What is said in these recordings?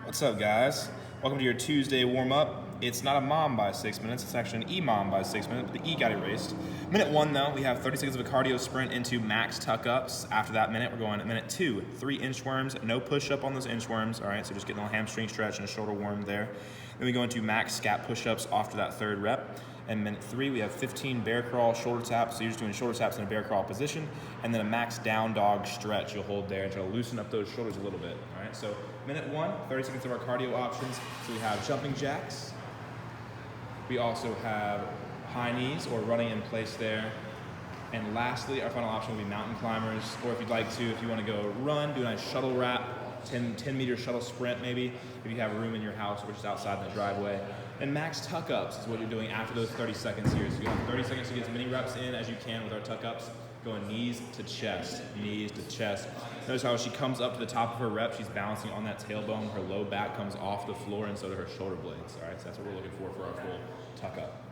What's up, guys? Welcome to your Tuesday warm-up. It's not a mom by 6 minutes, it's actually an E-mom by 6 minutes, but the E got erased. Minute 1, though, we have 30 seconds of a cardio sprint into max tuck-ups. After that minute, we're going to minute 2, 3 inchworms, no push-up on those inchworms, all right? So just getting a little hamstring stretch and a shoulder worm there. Then we go into max scat push-ups after that 3rd rep. And minute 3, we have 15 bear crawl shoulder taps. So you're just doing shoulder taps in a bear crawl position, and then a max down dog stretch you'll hold there and try to loosen up those shoulders a little bit. All right. So minute 1, 30 seconds of our cardio options. So we have jumping jacks. We also have high knees or running in place there. And lastly, our final option will be mountain climbers, or if you'd like to, if you want to go run, do a nice shuttle wrap, 10-meter shuttle sprint maybe, if you have room in your house or just outside in the driveway. And max tuck-ups is what you're doing after those 30 seconds here. So you have 30 seconds to get as many reps in as you can with our tuck-ups, going knees to chest, knees to chest. Notice how she comes up to the top of her rep, she's balancing on that tailbone, her low back comes off the floor, and so do her shoulder blades. All right, so that's what we're looking for our full tuck-up.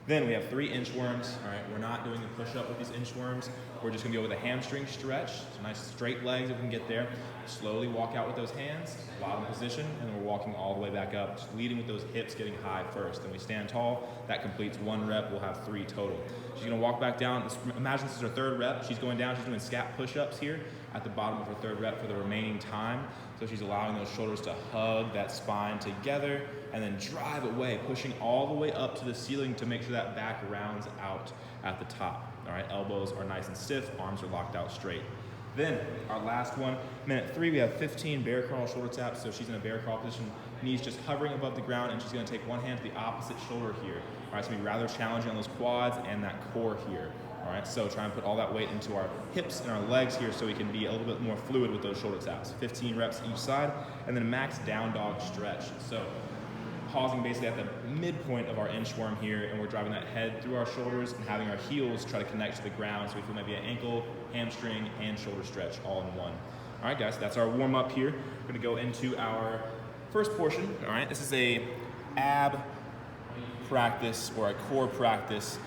Then we have 3 inchworms. All right, we're not doing the push-up with these inchworms. We're just gonna go with a hamstring stretch. So nice straight legs if we can get there. Slowly walk out with those hands, bottom position, and then we're walking all the way back up, just leading with those hips getting high first. Then we stand tall, that completes 1 rep, we'll have 3 total. She's gonna walk back down. Imagine this is her 3rd rep. She's going down, she's doing scat push-ups here at the bottom of her 3rd rep for the remaining time. So she's allowing those shoulders to hug that spine together and then drive away, pushing all the way up to the ceiling to make sure that back rounds out at the top. All right, elbows are nice and stiff, arms are locked out straight. Then our last one, minute 3, we have 15 bear crawl shoulder taps. So she's in a bear crawl position, knees just hovering above the ground, and she's gonna take one hand to the opposite shoulder here. All right, it's gonna be rather challenging on those quads and that core here. All right, so try and put all that weight into our hips and our legs here so we can be a little bit more fluid with those shoulder taps. 15 reps each side, and then a max down dog stretch. So pausing basically at the midpoint of our inchworm here, and we're driving that head through our shoulders and having our heels try to connect to the ground, so we feel maybe an ankle, hamstring, and shoulder stretch all in one. All right, guys, that's our warm up here. We're gonna go into our first portion. All right, this is a ab practice or a core practice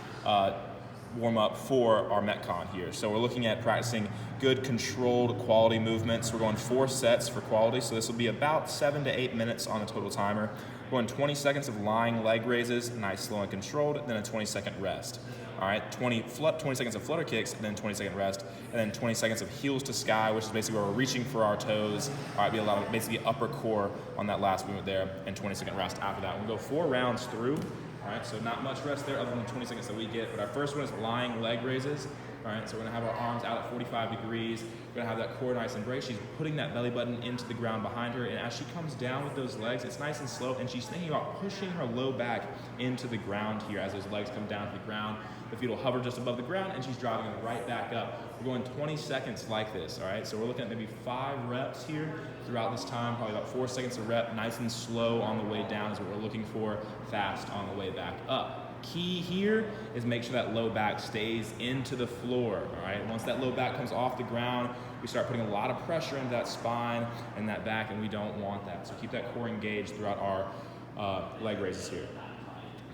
warm up for our Metcon here. So we're looking at practicing good controlled quality movements. We're going 4 sets for quality, so this will be about 7 to 8 minutes on a total timer. We're going 20 seconds of lying leg raises, nice, slow, and controlled, then a 20-second rest. All right, 20 seconds of flutter kicks, and then 20-second rest, and then 20 seconds of heels to sky, which is basically where we're reaching for our toes. All right, be a lot of basically upper core on that last movement there, and 20-second rest after that. We'll go 4 rounds through. All right, so not much rest there other than the 20 seconds that we get, but our first one is lying leg raises. All right, so we're gonna have our arms out at 45 degrees. We're gonna have that core nice and braced. She's putting that belly button into the ground behind her, and as she comes down with those legs, it's nice and slow, and she's thinking about pushing her low back into the ground here as those legs come down to the ground. The feet will hover just above the ground, and she's driving them right back up. We're going 20 seconds like this, all right? So we're looking at maybe 5 reps here throughout this time, probably about 4 seconds a rep, nice and slow on the way down is what we're looking for, fast on the way back up. Key here is make sure that low back stays into the floor, all right? Once that low back comes off the ground, we start putting a lot of pressure into that spine and that back, and we don't want that. So keep that core engaged throughout our leg raises here.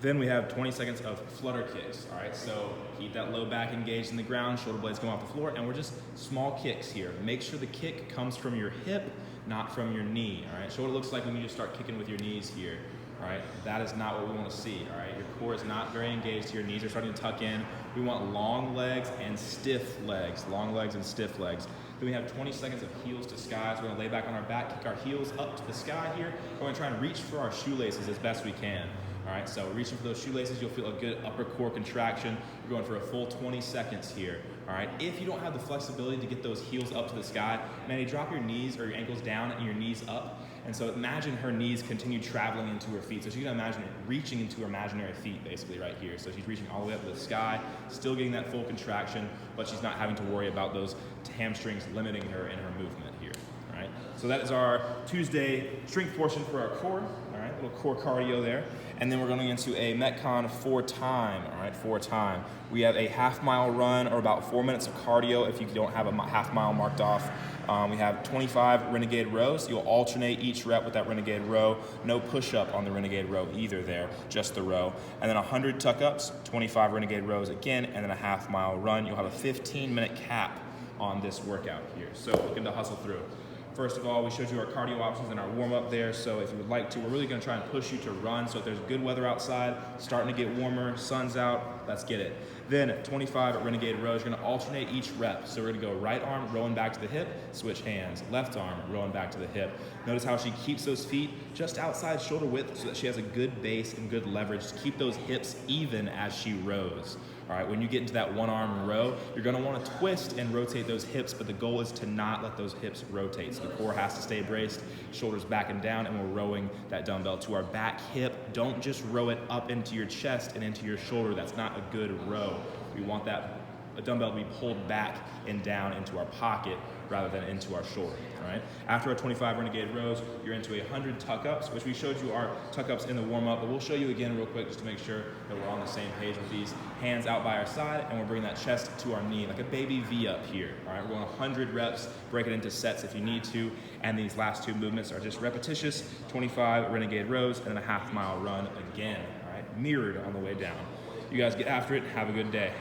Then we have 20 seconds of flutter kicks, all right? So keep that low back engaged in the ground, shoulder blades come off the floor, and we're just small kicks here. Make sure the kick comes from your hip, not from your knee, all right? Show what it looks like when you just start kicking with your knees here. All right, that is not what we want to see, all right? Your core is not very engaged here. Knees are starting to tuck in. We want long legs and stiff legs, long legs and stiff legs. Then we have 20 seconds of heels to sky. So we're gonna lay back on our back, kick our heels up to the sky here. We're gonna try and reach for our shoelaces as best we can. All right, so reaching for those shoelaces, you'll feel a good upper core contraction. You're going for a full 20 seconds here. All right, if you don't have the flexibility to get those heels up to the sky, maybe drop your knees or your ankles down and your knees up. And so imagine her knees continue traveling into her feet. So she's gonna imagine it reaching into her imaginary feet basically right here. So she's reaching all the way up to the sky, still getting that full contraction, but she's not having to worry about those hamstrings limiting her in her movement here. All right, so that is our Tuesday strength portion for our core. All right, little core cardio there. And then we're going into a Metcon 4-time, all right, 4-time. We have a half-mile run or about 4 minutes of cardio if you don't have a half mile marked off. We have 25 renegade rows. You'll alternate each rep with that renegade row. No push-up on the renegade row either there, just the row. And then 100 tuck-ups, 25 renegade rows again, and then a half-mile run. You'll have a 15-minute cap on this workout here. So looking to hustle through. First of all, we showed you our cardio options in our warm-up there, so if you would like to, we're really gonna try and push you to run. So if there's good weather outside, starting to get warmer, sun's out, let's get it. Then at 25 at Renegade Rows, you're gonna alternate each rep. So we're gonna go right arm, rowing back to the hip, switch hands. Left arm, rowing back to the hip. Notice how she keeps those feet just outside shoulder width so that she has a good base and good leverage to keep those hips even as she rows. All right, when you get into that one arm row, you're gonna wanna twist and rotate those hips, but the goal is to not let those hips rotate. So the core has to stay braced, shoulders back and down, and we're rowing that dumbbell to our back hip. Don't just row it up into your chest and into your shoulder. That's not a good row. We want that dumbbell to be pulled back and down into our pocket rather than into our shoulder, all right? After our 25 Renegade rows, you're into 100 tuck-ups, which we showed you our tuck-ups in the warm-up, but we'll show you again real quick just to make sure that we're on the same page with these. Hands out by our side, and we're bringing that chest to our knee, like a baby V up here, all right? We're going 100 reps, break it into sets if you need to, and these last two movements are just repetitious, 25 Renegade rows, and then a half-mile run again, all right? Mirrored on the way down. You guys get after it, have a good day.